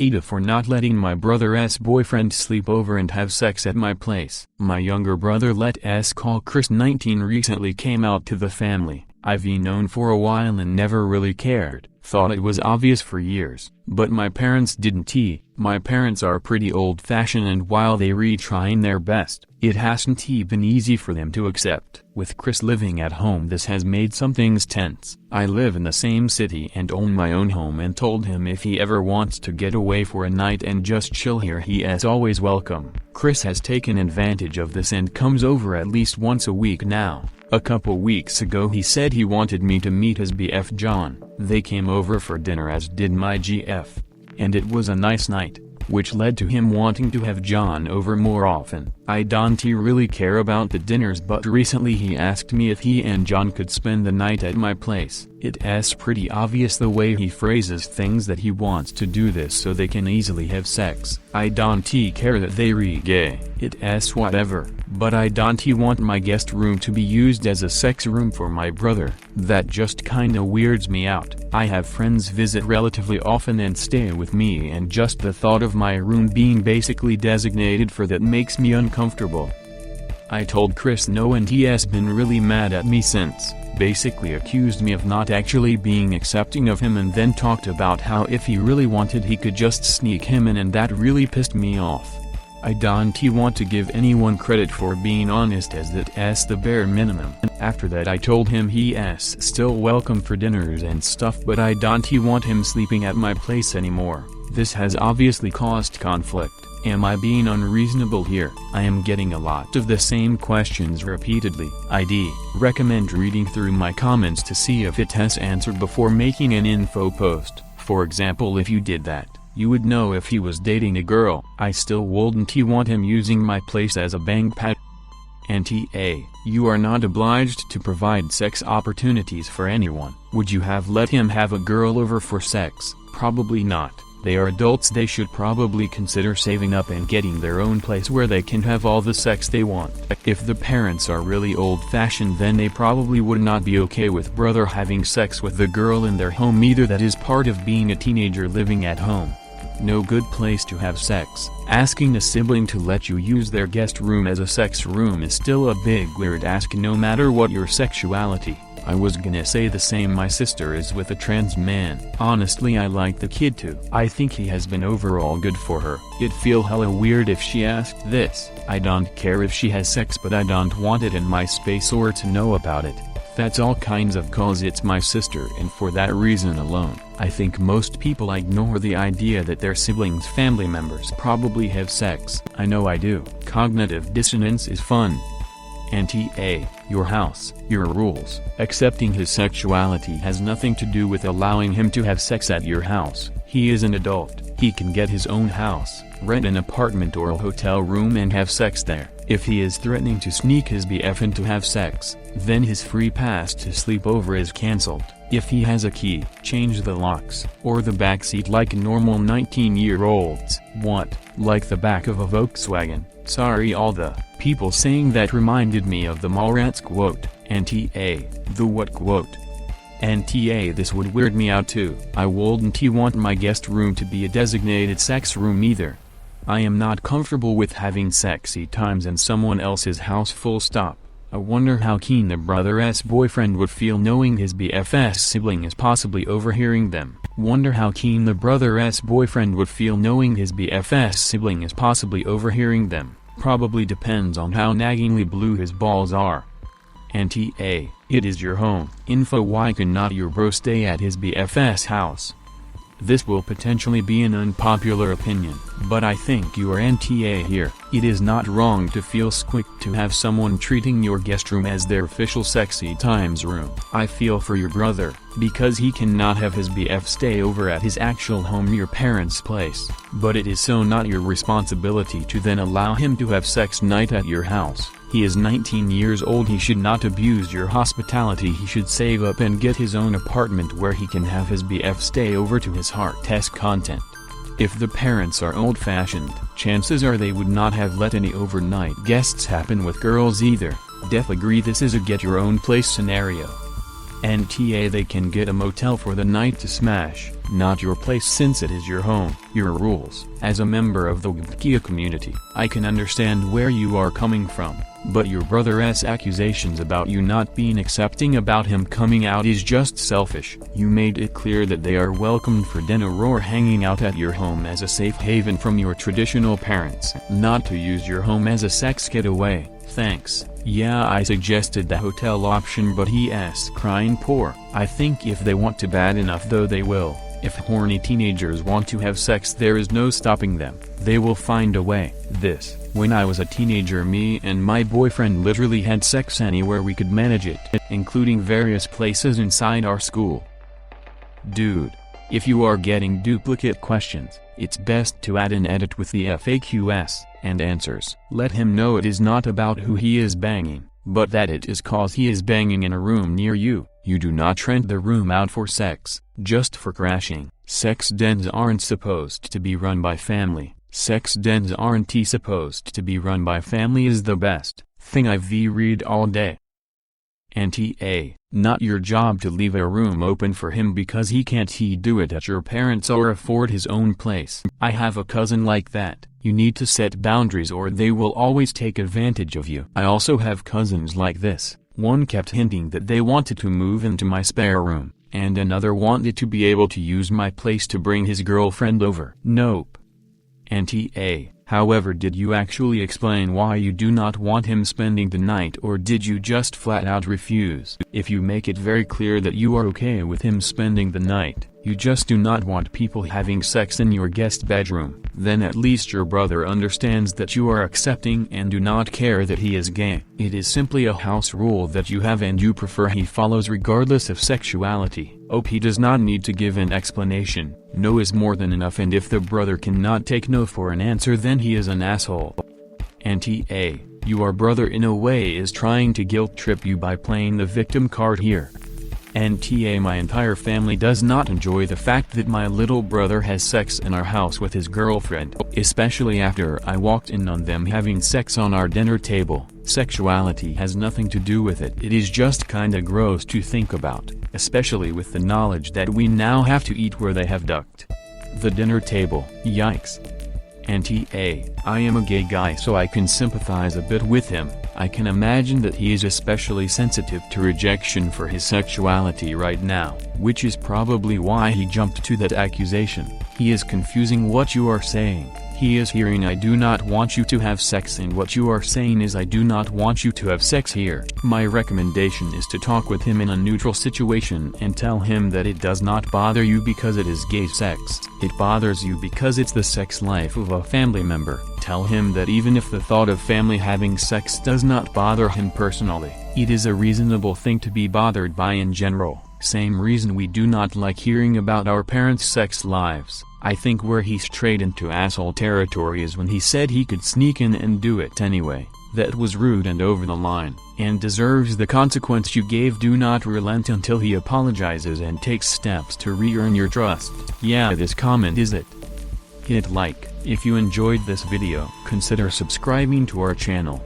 AITA for not letting my brother's boyfriend sleep over and have sex at my place. My younger brother let's call Chris 19 recently came out to the family. I've known for a while and never really cared, thought it was obvious for years, but my parents didn't. My parents are pretty old-fashioned, and while they trying their best, it hasn't been easy for them to accept. With Chris living at home, this has made some things tense. I live in the same city and own my own home, and told him if he ever wants to get away for a night and just chill here, he is always welcome. Chris has taken advantage of this and comes over at least once a week now. A couple weeks ago he said he wanted me to meet his BF John. They came over for dinner, as did my GF. And it was a nice night, which led to him wanting to have John over more often. I don't really care about the dinners, but recently he asked me if he and John could spend the night at my place. It's pretty obvious the way he phrases things that he wants to do this so they can easily have sex. I don't care that they gay. It's whatever, but I don't want my guest room to be used as a sex room for my brother. That just kinda weirds me out. I have friends visit relatively often and stay with me, and just the thought of my room being basically designated for that makes me uncomfortable. I told Chris no, and he has been really mad at me since. Basically accused me of not actually being accepting of him, and then talked about how if he really wanted he could just sneak him in, and that really pissed me off. I don't want to give anyone credit for being honest, as that's the bare minimum. After that I told him he is still welcome for dinners and stuff, but I don't want him sleeping at my place anymore. This has obviously caused conflict. Am I being unreasonable here? I am getting a lot of the same questions repeatedly. I'd recommend reading through my comments to see if it has answered before making an info post. For example, if you did that, you would know if he was dating a girl. I still wouldn't want him using my place as a bang pad. And you are not obliged to provide sex opportunities for anyone. Would you have let him have a girl over for sex? Probably not. They are adults, they should probably consider saving up and getting their own place where they can have all the sex they want. If the parents are really old-fashioned, then they probably would not be okay with brother having sex with the girl in their home either. That is part of being a teenager living at home. No good place to have sex. Asking a sibling to let you use their guest room as a sex room is still a big weird ask, no matter what your sexuality. I was gonna say the same. My sister is with a trans man. Honestly, I like the kid too. I think he has been overall good for her. It'd feel hella weird if she asked this. I don't care if she has sex, but I don't want it in my space or to know about it. That's all kinds of cause it's my sister, and for that reason alone, I think most people ignore the idea that their siblings' family members probably have sex. I know I do. Cognitive dissonance is fun. Your house, your rules. Accepting his sexuality has nothing to do with allowing him to have sex at your house. He is an adult. He can get his own house, rent an apartment or a hotel room and have sex there. If he is threatening to sneak his BF in to have sex, then his free pass to sleep over is cancelled. If he has a key, change the locks, or the backseat like normal 19-year-olds. What? Like the back of a Volkswagen? Sorry, all the people saying that reminded me of the Mallrats quote. The what quote? This would weird me out too. I wouldn't want my guest room to be a designated sex room either. I am not comfortable with having sexy times in someone else's house, full stop. I wonder how keen the brother's boyfriend would feel knowing his BF's sibling is possibly overhearing them. Wonder how keen the brother's boyfriend would feel knowing his BF's sibling is possibly overhearing them. Probably depends on how naggingly blue his balls are. It is your home. Info: why cannot your bro stay at his BF's house? This will potentially be an unpopular opinion, but I think you are NTA here. It is not wrong to feel squicked to have someone treating your guest room as their official sexy times room. I feel for your brother, because he cannot have his BF stay over at his actual home, your parents' place. But it is so not your responsibility to then allow him to have sex night at your house. He is 19 years old, he should not abuse your hospitality. He should save up and get his own apartment where he can have his BF stay over to his heart's content. If the parents are old-fashioned, chances are they would not have let any overnight guests happen with girls either. Def agree this is a get your own place scenario. NTA they can get a motel for the night to smash, not your place since it is your home, your rules. As a member of the Wikia community, I can understand where you are coming from, but your brother's accusations about you not being accepting about him coming out is just selfish. You made it clear that they are welcomed for dinner or hanging out at your home as a safe haven from your traditional parents, not to use your home as a sex getaway. Thanks. Yeah, I suggested the hotel option but he's crying poor. I think if they want to bad enough though they will. If horny teenagers want to have sex there is no stopping them. They will find a way. When I was a teenager me and my boyfriend literally had sex anywhere we could manage it, including various places inside our school. Dude. If you are getting duplicate questions, it's best to add an edit with the FAQs and answers. Let him know it is not about who he is banging, but that it is cause he is banging in a room near you. You do not rent the room out for sex, just for crashing. Sex dens aren't supposed to be run by family. Sex dens aren't supposed to be run by family is the best thing I've read all day. NTA, not your job to leave a room open for him because he can't do it at your parents or afford his own place. I have a cousin like that. You need to set boundaries or they will always take advantage of you. I also have cousins like this. One kept hinting that they wanted to move into my spare room, and another wanted to be able to use my place to bring his girlfriend over. Nope. NTA. However, did you actually explain why you do not want him spending the night or did you just flat out refuse? If you make it very clear that you are okay with him spending the night, you just do not want people having sex in your guest bedroom, then at least your brother understands that you are accepting and do not care that he is gay. It is simply a house rule that you have and you prefer he follows regardless of sexuality. He does not need to give an explanation. No is more than enough and if the brother cannot take no for an answer then he is an asshole. NTA, your brother in a way is trying to guilt trip you by playing the victim card here. NTA, my entire family does not enjoy the fact that my little brother has sex in our house with his girlfriend, especially after I walked in on them having sex on our dinner table. Sexuality has nothing to do with it. It is just kinda gross to think about, especially with the knowledge that we now have to eat where they have ducked. The dinner table, yikes. NTA, I am a gay guy so I can sympathize a bit with him. I can imagine that he is especially sensitive to rejection for his sexuality right now, which is probably why he jumped to that accusation. He is confusing what you are saying. He is hearing I do not want you to have sex and what you are saying is I do not want you to have sex here. My recommendation is to talk with him in a neutral situation and tell him that it does not bother you because it is gay sex. It bothers you because it's the sex life of a family member. Tell him that even if the thought of family having sex does not bother him personally, it is a reasonable thing to be bothered by in general. Same reason we do not like hearing about our parents' sex lives. I think where he strayed into asshole territory is when he said he could sneak in and do it anyway. That was rude and over the line, and deserves the consequence you gave. Do not relent until he apologizes and takes steps to re-earn your trust. Yeah, this comment is it. Hit like if you enjoyed this video. Consider subscribing to our channel.